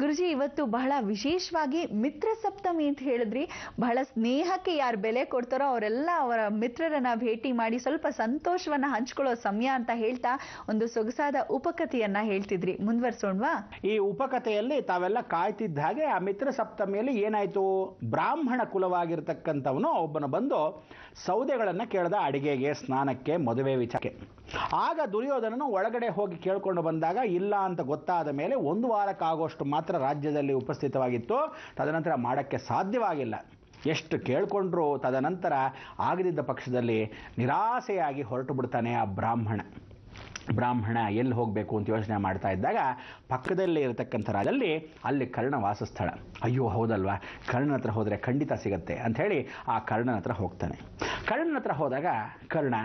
ಗುರುಜಿ, ಇವತ್ತು ಬಹಳ ವಿಶೇಷವಾಗಿ ಮಿತ್ರ ಸಪ್ತಮಿ ಅಂತ ಹೇಳಿದ್ರಿ. ಬಹಳ ಸ್ನೇಹಕ್ಕೆ ಯಾರು ಬೆಲೆ ಕೊಡ್ತಾರೋ ಅವರೆಲ್ಲ ಅವರ ಮಿತ್ರರನ್ನ ಭೇಟಿ ಮಾಡಿ ಸ್ವಲ್ಪ ಸಂತೋಷವನ್ನ ಹಂಚ್ಕೊಳ್ಳೋ ಸಮಯ ಅಂತ ಹೇಳ್ತಾ ಒಂದು ಸೊಗಸಾದ ಉಪಕಥೆಯನ್ನ ಹೇಳ್ತಿದ್ರಿ. ಮುಂದುವರ್ಸೋಣವಾ? ಈ ಉಪಕಥೆಯಲ್ಲಿ ತಾವೆಲ್ಲ ಕಾಯ್ತಿದ್ದ ಹಾಗೆ ಆ ಮಿತ್ರ ಸಪ್ತಮಿಯಲ್ಲಿ ಏನಾಯ್ತು, ಬ್ರಾಹ್ಮಣ ಕುಲವಾಗಿರ್ತಕ್ಕಂಥವನು ಒಬ್ಬನು ಬಂದು ಸೌದೆಗಳನ್ನ ಕೇಳ್ದ, ಅಡಿಗೆಗೆ, ಸ್ನಾನಕ್ಕೆ, ಮದುವೆ ವಿಚಾರಕ್ಕೆ. ಆಗ ದುರ್ಯೋಧನನು ಒಳಗಡೆ ಹೋಗಿ ಕೇಳ್ಕೊಂಡು ಬಂದಾಗ ಇಲ್ಲ ಅಂತ ಗೊತ್ತಾದ ಮೇಲೆ 1 ವಾರಕ್ಕಾಗೋಷ್ಟು ಮಾತ್ರ ರಾಜ್ಯದಲ್ಲಿ ಉಪಸ್ಥಿತವಾಗಿತ್ತು. ತದನಂತರ ಮಾಡಕ್ಕೆ ಸಾಧ್ಯವಾಗಿಲ್ಲ. ಎಷ್ಟು ಕೇಳ್ಕೊಂಡ್ರು ತದನಂತರ ಆಗದಿದ್ದ ಪಕ್ಷದಲ್ಲಿ ನಿರಾಸೆಯಾಗಿ ಹೊರಟು ಬಿಡ್ತಾನೆ ಆ ಬ್ರಾಹ್ಮಣ ಎಲ್ಲಿ ಹೋಗಬೇಕು ಅಂತ ಯೋಚನೆ ಮಾಡ್ತಾ ಇದ್ದಾಗ ಪಕ್ಕದಲ್ಲೇ ಇರತಕ್ಕಂಥ ರಾಜಲ್ಲಿ ಅಲ್ಲಿ ಕರ್ಣ ವಾಸಸ್ಥಳ. ಅಯ್ಯೋ ಹೌದಲ್ವಾ, ಕರ್ಣನ ಹತ್ರ ಹೋದರೆ ಖಂಡಿತ ಸಿಗತ್ತೆ ಅಂಥೇಳಿ ಆ ಕರ್ಣನ ಹತ್ರ ಹೋಗ್ತಾನೆ. ಕರ್ಣನ ಹತ್ರ ಹೋದಾಗ, ಕರ್ಣ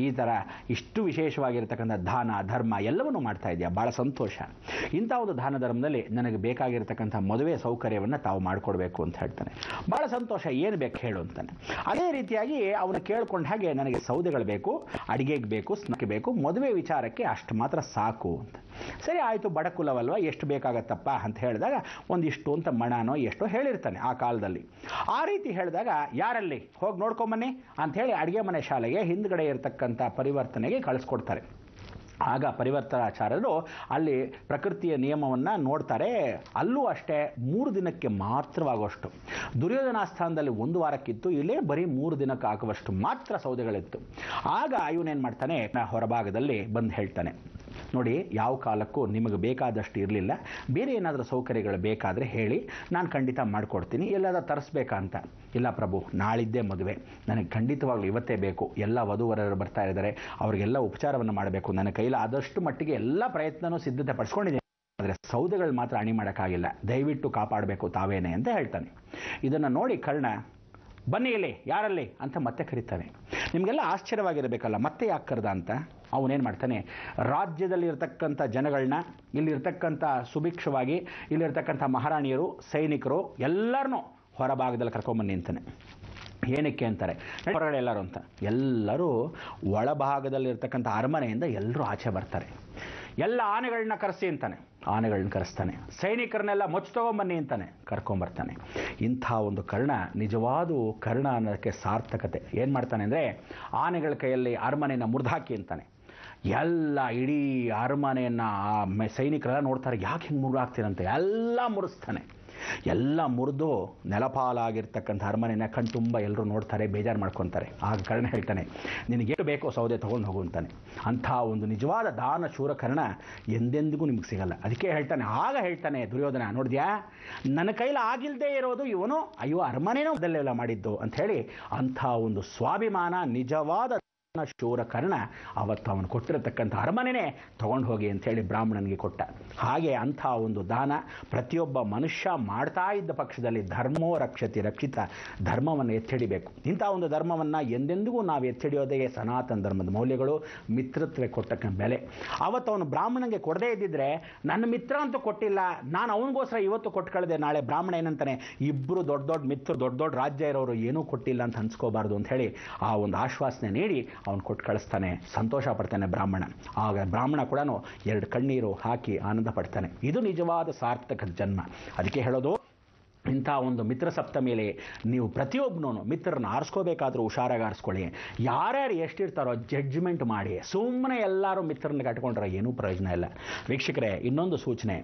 ಈ ಥರ ಇಷ್ಟು ವಿಶೇಷವಾಗಿರ್ತಕ್ಕಂಥ ದಾನ ಧರ್ಮ ಎಲ್ಲವನ್ನೂ ಮಾಡ್ತಾ ಇದೆಯಾ, ಭಾಳ ಸಂತೋಷ. ಇಂಥ ಒಂದು ದಾನ ಧರ್ಮದಲ್ಲಿ ನನಗೆ ಬೇಕಾಗಿರ್ತಕ್ಕಂಥ ಮದುವೆ ಸೌಕರ್ಯವನ್ನು ತಾವು ಮಾಡಿಕೊಡ್ಬೇಕು ಅಂತ ಹೇಳ್ತಾನೆ. ಭಾಳ ಸಂತೋಷ, ಏನು ಬೇಕು ಹೇಳು ಅಂತಾನೆ. ಅದೇ ರೀತಿಯಾಗಿ ಅವನು ಕೇಳ್ಕೊಂಡ ಹಾಗೆ ನನಗೆ ಸೌದೆಗಳು ಬೇಕು, ಅಡಿಗೆಗೆ ಬೇಕು, ಸ್ನಾನಕ್ಕೆ ಬೇಕು, ಮದುವೆ ವಿಚಾರಕ್ಕೆ ಅಷ್ಟು ಮಾತ್ರ ಸಾಕು ಅಂತ. ಸರಿ ಆಯಿತು, ಬಡಕುಲವಲ್ವ, ಎಷ್ಟು ಬೇಕಾಗತ್ತಪ್ಪ ಅಂತ ಹೇಳಿದಾಗ ಒಂದಿಷ್ಟು ಅಂತ ಮಣನೋ ಎಷ್ಟೋ ಹೇಳಿರ್ತಾನೆ ಆ ಕಾಲದಲ್ಲಿ. ಆ ರೀತಿ ಹೇಳಿದಾಗ ಯಾರಲ್ಲಿ ಹೋಗಿ ನೋಡ್ಕೊಂಬನ್ನಿ ಅಂಥೇಳಿ ಅಡುಗೆ ಮನೆ ಶಾಲೆಗೆ ಹಿಂದ್ಗಡೆ ಇರತಕ್ಕಂಥ ಪರಿವರ್ತನೆಗೆ ಕಳಿಸ್ಕೊಡ್ತಾರೆ. ಆಗ ಪರಿವರ್ತನಾಚಾರ್ಯರು ಅಲ್ಲಿ ಪ್ರಕೃತಿಯ ನಿಯಮವನ್ನು ನೋಡ್ತಾರೆ. ಅಲ್ಲೂ ಅಷ್ಟೇ 3 ದಿನಕ್ಕೆ ಮಾತ್ರವಾಗುವಷ್ಟು. ದುರ್ಯೋಧನ ಸ್ಥಾನದಲ್ಲಿ 1 ವಾರಕ್ಕಿತ್ತು, ಇಲ್ಲೇ ಬರೀ 3 ದಿನಕ್ಕೆ ಆಗುವಷ್ಟು ಮಾತ್ರ ಸೌದೆಗಳಿತ್ತು. ಆಗ ಇವನೇನು ಮಾಡ್ತಾನೆ, ಹೊರಭಾಗದಲ್ಲಿ ಬಂದು ಹೇಳ್ತಾನೆ, ನೋಡಿ ಯಾವ ಕಾಲಕ್ಕೂ ನಿಮಗೆ ಬೇಕಾದಷ್ಟು ಇರಲಿಲ್ಲ, ಬೇರೆ ಏನಾದರೂ ಸೌಕರ್ಯಗಳು ಬೇಕಾದರೆ ಹೇಳಿ, ನಾನು ಖಂಡಿತ ಮಾಡಿಕೊಡ್ತೀನಿ. ಎಲ್ಲಾದರೂ ತರಿಸ್ಬೇಕಾ ಅಂತ. ಇಲ್ಲ ಪ್ರಭು, ನಾಳಿದ್ದೇ ಮದುವೆ, ನನಗೆ ಖಂಡಿತವಾಗ್ಲೂ ಇವತ್ತೇ ಬೇಕು. ಎಲ್ಲ ವಧುವರರು ಬರ್ತಾ ಇದ್ದಾರೆ, ಅವರಿಗೆಲ್ಲ ಉಪಚಾರವನ್ನು ಮಾಡಬೇಕು. ನನ್ನ ಕೈಲಿ ಆದಷ್ಟು ಮಟ್ಟಿಗೆ ಎಲ್ಲ ಪ್ರಯತ್ನನೂ ಸಿದ್ಧತೆ ಪಡಿಸ್ಕೊಂಡಿದ್ದೀನಿ, ಆದರೆ ಸೌದೆಗಳು ಮಾತ್ರ ಅಣಿ ಮಾಡೋಕ್ಕಾಗಿಲ್ಲ, ದಯವಿಟ್ಟು ಕಾಪಾಡಬೇಕು ತಾವೇನೆ ಅಂತ ಹೇಳ್ತಾನೆ. ಇದನ್ನು ನೋಡಿ ಕರ್ಣ, ಬನ್ನಿ ಇಲ್ಲಿ, ಯಾರಲ್ಲಿ ಅಂತ ಮತ್ತೆ ಕರೀತಾನೆ. ನಿಮಗೆಲ್ಲ ಆಶ್ಚರ್ಯವಾಗಿರಬೇಕಲ್ಲ, ಮತ್ತೆ ಯಾಕೆ ಕರೆದ ಅಂತ. ಅವನೇನು ಮಾಡ್ತಾನೆ, ರಾಜ್ಯದಲ್ಲಿರ್ತಕ್ಕಂಥ ಜನಗಳನ್ನ, ಇಲ್ಲಿರ್ತಕ್ಕಂಥ ಸುಭಿಕ್ಷವಾಗಿ ಇಲ್ಲಿರ್ತಕ್ಕಂಥ ಮಹಾರಾಣಿಯರು, ಸೈನಿಕರು ಎಲ್ಲರನ್ನೂ ಹೊರಭಾಗದಲ್ಲಿ ಕರ್ಕೊಂಬನ್ನಿ ಅಂತಾನೆ. ಏನಕ್ಕೆ ಅಂತಾರೆ, ಹೊರಗಡೆ ಎಲ್ಲರೂ ಅಂತ. ಎಲ್ಲರೂ ಒಳಭಾಗದಲ್ಲಿರ್ತಕ್ಕಂಥ ಅರಮನೆಯಿಂದ ಎಲ್ಲರೂ ಆಚೆ ಬರ್ತಾರೆ. ಎಲ್ಲ ಆನೆಗಳನ್ನ ಕರೆಸಿ ಅಂತಾನೆ, ಆನೆಗಳನ್ನ ಕರೆಸ್ತಾನೆ. ಸೈನಿಕರನ್ನೆಲ್ಲ ಮೊಚ್ಚ ತಗೊಂಬನ್ನಿ ಅಂತಾನೆ, ಕರ್ಕೊಂಬರ್ತಾನೆ. ಇಂಥ ಒಂದು ಕರ್ಣ ನಿಜವಾದ ಕರ್ಣ ಅನ್ನೋದಕ್ಕೆ ಸಾರ್ಥಕತೆ. ಏನು ಮಾಡ್ತಾನೆ ಅಂದರೆ, ಆನೆಗಳ ಕೈಯಲ್ಲಿ ಅರಮನೆಯನ್ನು ಮುರಿದಾಕಿ ಅಂತಾನೆ. ಎಲ್ಲ ಇಡೀ ಅರಮನೆಯನ್ನು ಸೈನಿಕರೆಲ್ಲ ನೋಡ್ತಾರೆ, ಯಾಕೆ ಹಿಂಗೆ ಮುರಿದಾಕ್ತೀರಂತೆ. ಎಲ್ಲ ಮುರಿಸ್ತಾನೆ. ಎಲ್ಲ ಮುರಿದು ನೆಲಪಾಲಾಗಿರ್ತಕ್ಕಂಥ ಅರಮನೆಯ ಕಣ್ತುಂಬ ಎಲ್ಲರೂ ನೋಡ್ತಾರೆ, ಬೇಜಾರು ಮಾಡ್ಕೊತಾರೆ. ಆಗ ಕರ್ಣ ಹೇಳ್ತಾನೆ, ನಿನಗೆ ಎಷ್ಟು ಬೇಕೋ ಸೌದೆ ತೊಗೊಂಡು ಹೋಗು ಅಂತಾನೆ. ಅಂಥ ಒಂದು ನಿಜವಾದ ದಾನ ಶೂರ ಕರ್ಣ ಎಂದೆಂದಿಗೂ ನಿಮಗೆ ಸಿಗಲ್ಲ. ಅದಕ್ಕೆ ಹೇಳ್ತಾನೆ, ಆಗ ಹೇಳ್ತಾನೆ ದುರ್ಯೋಧನ, ನೋಡಿದ್ಯಾ ನನ್ನ ಕೈಲಿ ಆಗಿಲ್ಲದೆ ಇರೋದು ಇವನು, ಅಯ್ಯೋ ಅರಮನೆನೂ ಅದಲ್ಲೆಲ್ಲ ಮಾಡಿದ್ದು ಅಂಥೇಳಿ ಅಂಥ ಒಂದು ಸ್ವಾಭಿಮಾನ ನಿಜವಾದ ಶೂರ ಕರ್ಣ ಅವತ್ತು ಅವನು ಕೊಟ್ಟಿರತಕ್ಕಂಥ ಅರಮನೆನೇ ತಗೊಂಡು ಹೋಗಿ ಅಂಥೇಳಿ ಬ್ರಾಹ್ಮಣನಿಗೆ ಕೊಟ್ಟ. ಹಾಗೆ ಅಂಥ ಒಂದು ದಾನ ಪ್ರತಿಯೊಬ್ಬ ಮನುಷ್ಯ ಮಾಡ್ತಾ ಇದ್ದ ಪಕ್ಷದಲ್ಲಿ ಧರ್ಮೋ ರಕ್ಷತಿ ರಕ್ಷಿತ, ಧರ್ಮವನ್ನು ಎತ್ತಿಡಿಬೇಕು. ಇಂಥ ಒಂದು ಧರ್ಮವನ್ನು ಎಂದೆಂದಿಗೂ ನಾವು ಎತ್ತಿಡಿಯೋದೇ ಸನಾತನ ಧರ್ಮದ ಮೌಲ್ಯಗಳು, ಮಿತ್ರತ್ವಕ್ಕೆ ಕೊಟ್ಟಕ್ಕ ಬೆಲೆ. ಅವತ್ತು ಅವನು ಬ್ರಾಹ್ಮಣನಿಗೆ ಕೊಡದೇ ಇದ್ದಿದ್ರೆ, ನನ್ನ ಮಿತ್ರ ಅಂತೂ ಕೊಟ್ಟಿಲ್ಲ, ನಾನು ಅವನಿಗೋಸ್ಕರ ಇವತ್ತು ಕೊಟ್ಟು ಕಳೆದೆ, ನಾಳೆ ಬ್ರಾಹ್ಮಣ ಏನಂತಾನೆ, ಇಬ್ಬರು ದೊಡ್ಡ ದೊಡ್ಡ ಮಿತ್ರರು, ದೊಡ್ಡ ದೊಡ್ಡ ರಾಜ್ಯ ಇರೋರು ಏನೂ ಕೊಟ್ಟಿಲ್ಲ ಅಂತ ಅನ್ಸ್ಕೋಬಾರ್ದು ಅಂತ ಹೇಳಿ ಆ ಒಂದು ಆಶ್ವಾಸನೆ ನೀಡಿ ಅವನು ಕೊಟ್ಟು ಕಳಿಸ್ತಾನೆ. ಸಂತೋಷ ಪಡ್ತಾನೆ ಬ್ರಾಹ್ಮಣ. ಆಗ ಬ್ರಾಹ್ಮಣ ಕೂಡ 2 ಕಣ್ಣೀರು ಹಾಕಿ ಆನಂದ ಪಡ್ತಾನೆ. ಇದು ನಿಜವಾದ ಸಾರ್ಥಕ ಜನ್ಮ. ಅದಕ್ಕೆ ಹೇಳೋದು, ಇಂಥ ಒಂದು ಮಿತ್ರ ಸಪ್ತಮಿಯಲ್ಲಿ ನೀವು ಪ್ರತಿಯೊಬ್ಬನೂ ಮಿತ್ರರನ್ನ ಆರಿಸ್ಕೋಬೇಕಾದ್ರೂ ಹುಷಾರಾಗಿ ಆರಿಸ್ಕೊಳ್ಳಿ. ಯಾರ್ಯಾರು ಎಷ್ಟಿರ್ತಾರೋ ಜಡ್ಜ್ಮೆಂಟ್ ಮಾಡಿ, ಸುಮ್ಮನೆ ಎಲ್ಲರೂ ಮಿತ್ರರನ್ನ ಕಟ್ಕೊಂಡ್ರೆ ಏನೂ ಪ್ರಯೋಜನ ಇಲ್ಲ. ವೀಕ್ಷಕರೇ, ಇನ್ನೊಂದು ಸೂಚನೆ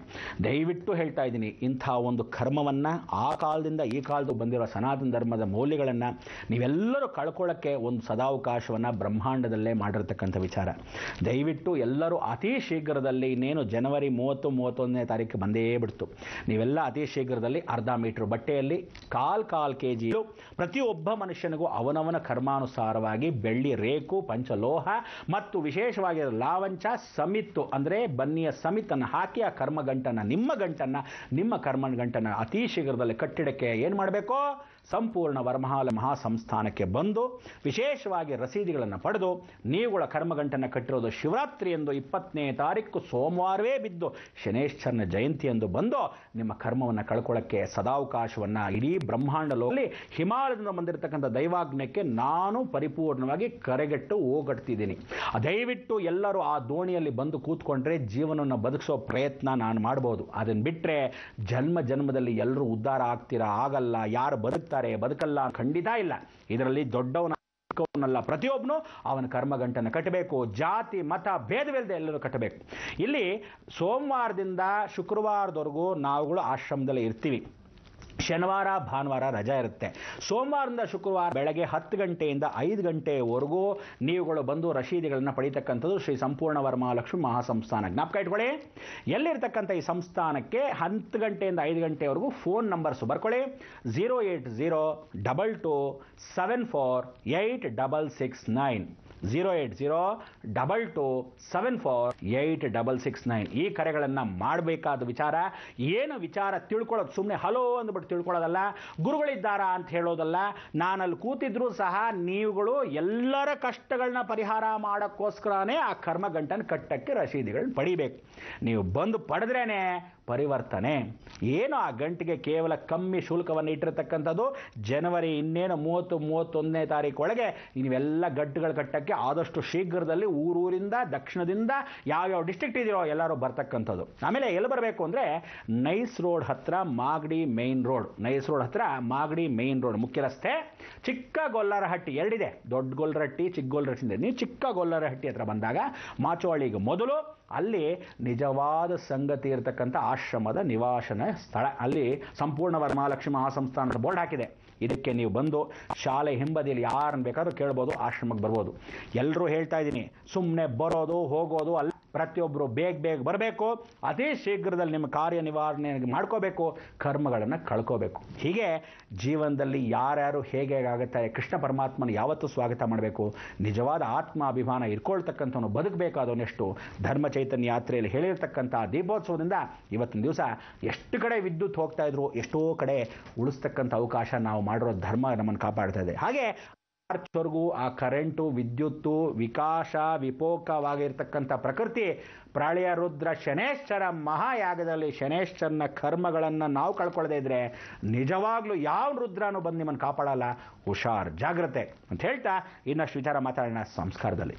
ದಯವಿಟ್ಟು ಹೇಳ್ತಾ ಇದ್ದೀನಿ, ಇಂಥ ಒಂದು ಕರ್ಮವನ್ನು ಆ ಕಾಲದಿಂದ ಈ ಕಾಲದ ಬಂದಿರೋ ಸನಾತನ ಧರ್ಮದ ಮೌಲ್ಯಗಳನ್ನು ನೀವೆಲ್ಲರೂ ಕಳ್ಕೊಳ್ಳೋಕ್ಕೆ ಒಂದು ಸದಾವಕಾಶವನ್ನು ಬ್ರಹ್ಮಾಂಡದಲ್ಲೇ ಮಾಡಿರ್ತಕ್ಕಂಥ ವಿಚಾರ. ದಯವಿಟ್ಟು ಎಲ್ಲರೂ ಅತಿ ಶೀಘ್ರದಲ್ಲಿ, ಇನ್ನೇನು ಜನವರಿ 30-31ನೇ ತಾರೀಕು ಬಂದೇ ಬಿಡ್ತು, ನೀವೆಲ್ಲ ಅತಿ ಶೀಘ್ರದಲ್ಲಿ ಅರ್ಧ ಮೀಟರ್ ಬಟ್ಟೆಯಲ್ಲಿ ಕಾಲ್ ಕೆಜಿ ಪ್ರತಿಯೊಬ್ಬ ಮನುಷ್ಯನಿಗೂ ಅವನವನ ಕರ್ಮಾನುಸಾರವಾಗಿ ಬೆಳ್ಳಿ ರೇಕು, ಪಂಚಲೋಹ ಮತ್ತು ವಿಶೇಷವಾಗಿ ಲಾವಂಚ, ಸಮಿತ್ತು ಅಂದರೆ ಬನ್ನಿಯ ಸಮಿತನ್ನು ಹಾಕಿ ಆ ಕರ್ಮಗಂಟನ್ನು, ನಿಮ್ಮ ಕರ್ಮಗಂಟನ್ನು ಅತಿ ಶೀಘ್ರದಲ್ಲಿ ಕಟ್ಟಿಡಕ್ಕೆ ಏನು ಮಾಡಬೇಕು, ಸಂಪೂರ್ಣ ವರಮಹಾಲ ಮಹಾಸಂಸ್ಥಾನಕ್ಕೆ ಬಂದು ವಿಶೇಷವಾಗಿ ರಸೀದಿಗಳನ್ನು ಪಡೆದು ನೀವುಗಳ ಕರ್ಮಗಂಟನ್ನು ಕಟ್ಟಿರೋದು ಶಿವರಾತ್ರಿ ಎಂದು 20ನೇ ತಾರೀಕು ಸೋಮವಾರವೇ ಬಿದ್ದು ಶನೇಶ್ವರನ ಜಯಂತಿ ಎಂದು ಬಂದು ನಿಮ್ಮ ಕರ್ಮವನ್ನು ಕಳ್ಕೊಳ್ಳೋಕ್ಕೆ ಸದಾವಕಾಶವನ್ನು ಇಡೀ ಬ್ರಹ್ಮಾಂಡ ಲೋಕದಲ್ಲಿ ಹಿಮಾಲಯದಿಂದ ಬಂದಿರತಕ್ಕಂಥ ದೈವಾಜ್ಞಕ್ಕೆ ನಾನು ಪರಿಪೂರ್ಣವಾಗಿ ಕರೆಗೆಟ್ಟು ಹೋಗಡ್ತಿದ್ದೀನಿ. ದಯವಿಟ್ಟು ಎಲ್ಲರೂ ಆ ದೋಣಿಯಲ್ಲಿ ಬಂದು ಕೂತ್ಕೊಂಡ್ರೆ ಜೀವನವನ್ನು ಬದುಕಿಸೋ ಪ್ರಯತ್ನ ನಾನು ಮಾಡ್ಬೋದು. ಅದನ್ನು ಬಿಟ್ಟರೆ ಜನ್ಮದಲ್ಲಿ ಎಲ್ಲರೂ ಉದ್ಧಾರ ಆಗ್ತೀರಾ? ಆಗಲ್ಲ. ಯಾರು ಬದುಕಲ್ಲ? ಖಂಡಿತ ಇಲ್ಲ. ಇದರಲ್ಲಿ ದೊಡ್ಡವನಲ್ಲ, ಪ್ರತಿಯೊಬ್ಬನು ಅವನ ಕರ್ಮಗಂಟನ್ನು ಕಟ್ಟಬೇಕು. ಜಾತಿ ಮತ ಭೇದವಿಲ್ಲದೆ ಎಲ್ಲರೂ ಕಟ್ಟಬೇಕು. ಇಲ್ಲಿ ಸೋಮವಾರದಿಂದ ಶುಕ್ರವಾರದವರೆಗೂ ನಾವುಗಳು ಆಶ್ರಮದಲ್ಲಿ ಇರ್ತೀವಿ. ಶನಿವಾರ ಭಾನುವಾರ ರಜಾ ಇರುತ್ತೆ. ಸೋಮವಾರದಿಂದ ಶುಕ್ರವಾರ ಬೆಳಗ್ಗೆ 10 ಗಂಟೆಯಿಂದ 5 ಗಂಟೆವರೆಗೂ ನೀವುಗಳು ಬಂದು ರಶೀದಿಗಳನ್ನು ಪಡೀತಕ್ಕಂಥದ್ದು ಶ್ರೀ ಸಂಪೂರ್ಣ ವರಮಹಾಲಕ್ಷ್ಮಿ ಮಹಾಸಂಸ್ಥಾನ. ಜ್ಞಾಪಕ ಇಟ್ಕೊಳ್ಳಿ. ಎಲ್ಲಿರ್ತಕ್ಕಂಥ ಈ ಸಂಸ್ಥಾನಕ್ಕೆ 10 ಗಂಟೆಯಿಂದ 5 ಗಂಟೆವರೆಗೂ ಫೋನ್ ನಂಬರ್ಸ್ ಬರ್ಕೊಳ್ಳಿ. 08022748669 08022748669 ಈ ಕರೆಗಳನ್ನು ಮಾಡಬೇಕಾದ ವಿಚಾರ ಏನು? ವಿಚಾರ ತಿಳ್ಕೊಳ್ಳೋದು. ಸುಮ್ಮನೆ ಹಲೋ ಅಂದ್ಬಿಟ್ಟು ತಿಳ್ಕೊಳ್ಳೋದಲ್ಲ, ಗುರುಗಳಿದ್ದಾರಾ ಅಂತ ಹೇಳೋದಲ್ಲ. ನಾನಲ್ಲಿ ಕೂತಿದ್ರೂ ಸಹ ನೀವುಗಳು ಎಲ್ಲರ ಕಷ್ಟಗಳನ್ನ ಪರಿಹಾರ ಮಾಡೋಕ್ಕೋಸ್ಕರನೇ ಆ ಕರ್ಮಗಂಟನ್ನು ಕಟ್ಟಕ್ಕೆ ರಸೀದಿಗಳನ್ನ ಪಡಿಬೇಕು. ನೀವು ಬಂದು ಪಡೆದ್ರೇನೆ ಪರಿವರ್ತನೆ. ಏನು ಆ ಗಂಟೆಗೆ ಕೇವಲ ಕಮ್ಮಿ ಶುಲ್ಕವನ್ನು ಇಟ್ಟಿರತಕ್ಕಂಥದ್ದು. ಜನವರಿ 30-31ನೇ ತಾರೀಕು ಒಳಗೆ ನೀವೆಲ್ಲ ಗಂಟುಗಳು ಕಟ್ಟಕ್ಕೆ ಆದಷ್ಟು ಶೀಘ್ರದಲ್ಲಿ ಊರೂರಿಂದ ದಕ್ಷಿಣದಿಂದ ಯಾವ್ಯಾವ ಡಿಸ್ಟ್ರಿಕ್ಟ್ ಇದೆಯೋ ಎಲ್ಲರೂ ಬರ್ತಕ್ಕಂಥದ್ದು. ಆಮೇಲೆ ಎಲ್ಲಿ ಬರಬೇಕು ಅಂದರೆ ನೈಸ್ ರೋಡ್ ಹತ್ರ Magadi main road, nice road ಹತ್ರ ಮಾಗಡಿ ಮೇನ್ ರೋಡ್ ಮುಖ್ಯ ರಸ್ತೆ, ಚಿಕ್ಕ ಗೊಲ್ಲರಹಟ್ಟಿ ಎರಡಿದೆ. ದೊಡ್ಡ ಗೊಲ್ಲರಹಟ್ಟಿ, ಚಿಕ್ಕ ಗೊಲ್ಲರಹಟ್ಟಿ ಇದೆ. ನೀವು ಚಿಕ್ಕ ಗೊಲ್ಲರಹಟ್ಟಿ ಹತ್ರ ಬಂದಾಗ ಮಾಚೋಳಿಗೆ ಮೊದಲು ಅಲ್ಲಿ ನಿಜವಾದ ಸಂಗತಿ ಇರತಕ್ಕಂಥ ಆಶ್ರಮದ ನಿವಾಸನ ಸ್ಥಳ. ಅಲ್ಲಿ ಸಂಪೂರ್ಣ ವರಮಹಾಲಕ್ಷ್ಮಿ ಮಹಾಸಂಸ್ಥಾನದ ಬೋರ್ಡ್ ಹಾಕಿದೆ. ಇದಕ್ಕೆ ನೀವು ಬಂದು ಶಾಲೆ ಹಿಂಬದಿಯಲ್ಲಿ ಯಾರನ್ನು ಬೇಕಾದ್ರೂ ಕೇಳ್ಬೋದು, ಆಶ್ರಮಕ್ಕೆ ಬರ್ಬೋದು. ಎಲ್ಲರೂ ಹೇಳ್ತಾ ಇದ್ದೀನಿ, ಸುಮ್ಮನೆ ಬರೋದು ಹೋಗೋದು ಅಲ್ಲ. ಪ್ರತಿಯೊಬ್ಬರು ಬೇಗ ಬರಬೇಕು. ಅತಿ ಶೀಘ್ರದಲ್ಲಿ ನಿಮ್ಮ ಕಾರ್ಯ ನಿವಾರಣೆ ಮಾಡ್ಕೋಬೇಕು, ಕರ್ಮಗಳನ್ನು ಕಳ್ಕೋಬೇಕು. ಹೀಗೆ ಜೀವನದಲ್ಲಿ ಯಾರ್ಯಾರು ಹೇಗೆ ಆಗುತ್ತಾರೆ, ಕೃಷ್ಣ ಪರಮಾತ್ಮನ ಯಾವತ್ತೂ ಸ್ವಾಗತ ಮಾಡಬೇಕು. ನಿಜವಾದ ಆತ್ಮಾಭಿಮಾನ ಇಟ್ಕೊಳ್ತಕ್ಕಂಥವನು ಬದುಕಬೇಕಾದವನೆಷ್ಟು. ಧರ್ಮ ಚೈತನ್ಯ ಯಾತ್ರೆಯಲ್ಲಿ ಹೇಳಿರ್ತಕ್ಕಂಥ ದೀಪೋತ್ಸವದಿಂದ ಇವತ್ತಿನ ದಿವಸ ಎಷ್ಟು ಕಡೆ ವಿದ್ಯುತ್ ಹೋಗ್ತಾ ಇದ್ರು, ಎಷ್ಟೋ ಕಡೆ ಉಳಿಸ್ತಕ್ಕಂಥ ಅವಕಾಶ ನಾವು ಮಾಡಿರೋ ಧರ್ಮ ನಮ್ಮನ್ನು ಕಾಪಾಡ್ತಾ ಇದೆ. ಹಾಗೆ ಮಾರ್ಚ್ವರೆಗೂ ಆ ಕರೆಂಟು, ವಿದ್ಯುತ್ತು, ವಿಕಾಸ ವಿಪೋಕವಾಗಿರ್ತಕ್ಕಂಥ ಪ್ರಕೃತಿ ಪ್ರಳಯ ರುದ್ರ ಶನೇಶ್ವರ ಮಹಾಯಾಗದಲ್ಲಿ ಶನೇಶ್ವರನ ಕರ್ಮಗಳನ್ನು ನಾವು ಕಳ್ಕೊಳ್ಳದೆ ಇದ್ರೆ ನಿಜವಾಗ್ಲೂ ಯಾವ ರುದ್ರನೂ ಬಂದು ನಿಮ್ಮನ್ನು ಕಾಪಾಡಲ್ಲ. ಹುಷಾರ್, ಜಾಗ್ರತೆ ಅಂತ ಹೇಳ್ತಾ ಇನ್ನಷ್ಟು ವಿಚಾರ ಮಾತಾಡೋಣ ಸಂಸ್ಕಾರದಲ್ಲಿ.